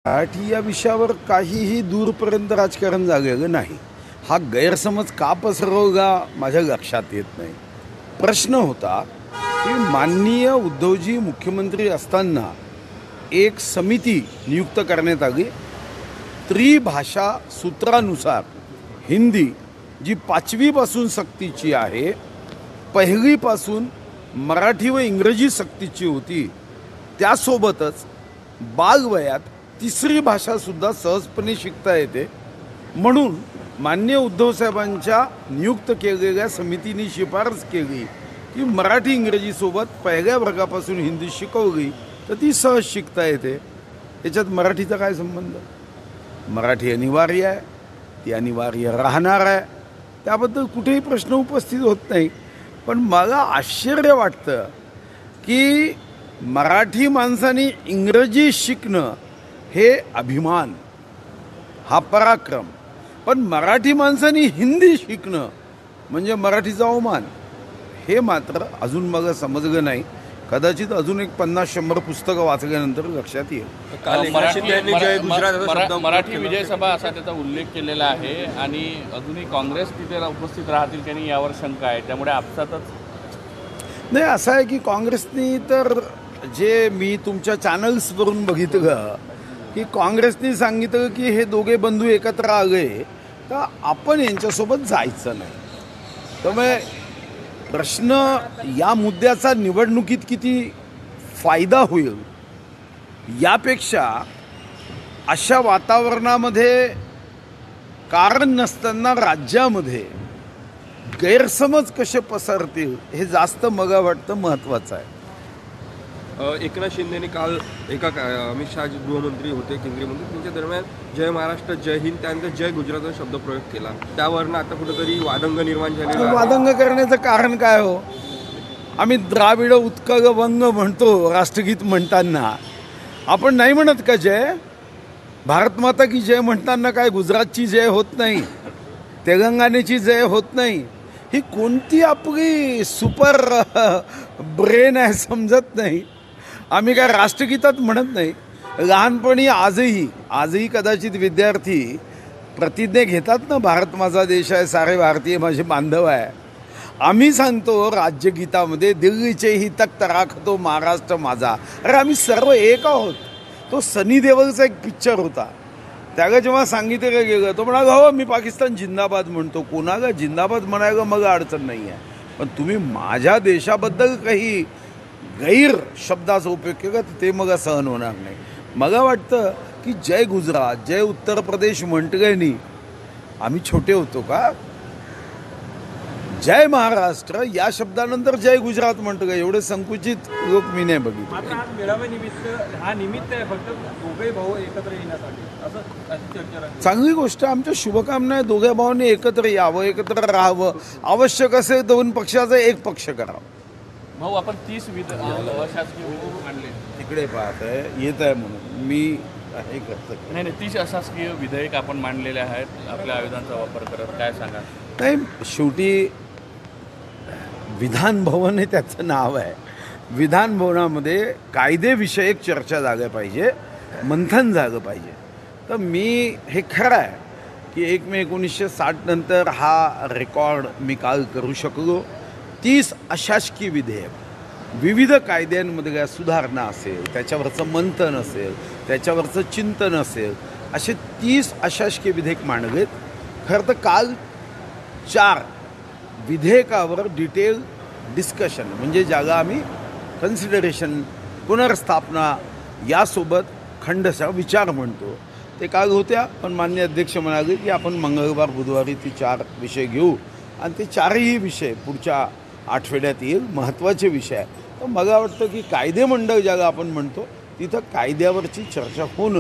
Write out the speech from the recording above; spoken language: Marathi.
मराठी या विषयावर काहीही दूरपर्यंत राजकारण झालेलं नाही. हा गैरसमज का पसरवला माझ्या लक्षात येत नाही. प्रश्न होता की माननीय उद्धवजी मुख्यमंत्री असताना एक समिती नियुक्त करण्यात आली. त्रिभाषा सूत्रानुसार हिंदी जी 5वी पासून सक्तीची आहे, 1ली पासून मराठी व इंग्रजी सक्तीची होती, त्यासोबतच बालवयात 3री भाषासुद्धा सहजपणे शिकता येते. म्हणून माननीय उद्धव साहेबांच्या नियुक्त केलेल्या समितीने शिफारस केली की मराठी इंग्रजीसोबत 1ल्या वर्गापासून हिंदी शिकवली तर ती सहज शिकता येते. याच्यात मराठीचा काय संबंध? मराठी अनिवार्य आहे, ती अनिवार्य राहणार आहे, त्याबद्दल कुठेही प्रश्न उपस्थित होत नाही. पण मला आश्चर्य वाटतं की मराठी माणसांनी इंग्रजी शिकणं हे अभिमान, हा पराक्रम, पण मराठी माणसांनी हिंदी शिकणं म्हणजे मराठीचा अवमान, हे मात्र अजून मला समजलं नाही. कदाचित अजून एक 50-100 पुस्तकं वाचल्यानंतर लक्षात येईल. मराठी विजय सभा असा त्याचा उल्लेख केलेला आहे आणि अजूनही काँग्रेस तिथे उपस्थित राहतील त्यांनी यावर शंका आहे, त्यामुळे आपसातच नाही. असं आहे की काँग्रेसनी तर जे मी तुमच्या चॅनल्सवरून बघितलं की काँग्रेसनी सांगितलं की हे दोघे बंधू एकत्र आले तर आपण यांच्यासोबत जायचं नाही. त्यामुळे प्रश्न या मुद्द्याचा निवडणुकीत किती फायदा होईल यापेक्षा अशा वातावरणामध्ये कारण नसताना राज्यामध्ये गैरसमज कसे पसरतील हे जास्त मला वाटतं महत्त्वाचं आहे. एकनाथ शिंदेने काल अमित शहा जे गृहमंत्री होते, केंद्रीय मंत्री, त्यांच्या दरम्यान जय महाराष्ट्र, जय हिंद, त्यानंतर जय गुजरातचा शब्दप्रयोग केला. त्यावरनं आता कुठेतरी वादंग निर्माण झाले. वादंग करण्याचं कारण काय हो? आम्ही द्राविड उत्कल वंग म्हणतो राष्ट्रगीत म्हणताना, आपण नाही म्हणत का जय? भारत माता की जय म्हणताना काय गुजरातची जय होत नाही, तेलंगणाची जय होत नाही? ही कोणती आपली सुपर ब्रेन आहे समजत नाही. आम्ही काय राष्ट्रगीतात म्हणत नाही. लहानपणी आजही कदाचित विद्यार्थी प्रतिज्ञा घेतात ना, भारत माझा देश आहे, सारे भारतीय माझे बांधव आहे. आम्ही सांगतो राज्यगीतामध्ये दिल्लीचेही तख्त राखतो महाराष्ट्र माझा. अरे आम्ही सर्व एक आहोत. तो सनी देओलचा एक पिक्चर होता, त्याला जेव्हा सांगितलं गेलं तो म्हणाला हो मी पाकिस्तान जिंदाबाद म्हणतो. कोणाला जिंदाबाद म्हणायला मग अडचण नाही आहे, पण तुम्ही माझ्या देशाबद्दल काही गैर शब्दाचा उपयोग केला तर ते मग सहन होणार नाही. मला वाटतं की जय गुजरात, जय उत्तर प्रदेश म्हटल्याने आम्ही छोटे होतो का? जय महाराष्ट्र या शब्दानंतर जय गुजरात म्हटलं, एवढे संकुचित लोक मी नाही बघितले. चांगली गोष्ट, आमच्या शुभकामना आहे. दोघे भावांनी एकत्र यावं, एकत्र राहावं. आवश्यक असेल 2 पक्षाचा 1 पक्ष करावं. भाऊ आपण 30 अशासकीय आणले तिकडे पाहत आहे येत आहे म्हणून मी हे करतो. नाही 30 अशासकीय विधेयक आपण मांडलेले आहेत आपल्या आयुधांचा वापर करत, काय सांगा? नाही, शेवटी विधान भवन हे त्याचं नाव आहे. विधान भवनामध्ये कायदेविषयक चर्चा झाल्या पाहिजे, मंथन झालं पाहिजे. तर मी हे खरं आहे की 1 मे 1960 नंतर हा रेकॉर्ड मी काल करू शकलो. 30 अशासकीय विधेयक, विविध कायद्यांमधल्या सुधारणा असेल, त्याच्यावरचं मंथन असेल, त्याच्यावरचं चिंतन असेल, असे 30 अशासकीय विधेयक मांडलेत. खरं तर काल 4 विधेयकावर डिटेल डिस्कशन, म्हणजे ज्याला आम्ही कन्सिडरेशन, पुनर्स्थापना यासोबत खंडशः विचार म्हणतो, ते काल होत्या. पण माननीय अध्यक्ष म्हणाले की आपण मंगळवार बुधवारी ती 4 विषय घेऊ आणि ते 4ही विषय पुढच्या आठवड्यात येईल. महत्त्वाचे विषय आहे. तर मला वाटतं की कायदे मंडळ ज्याला आपण म्हणतो तिथं कायद्यावरची चर्चा होणं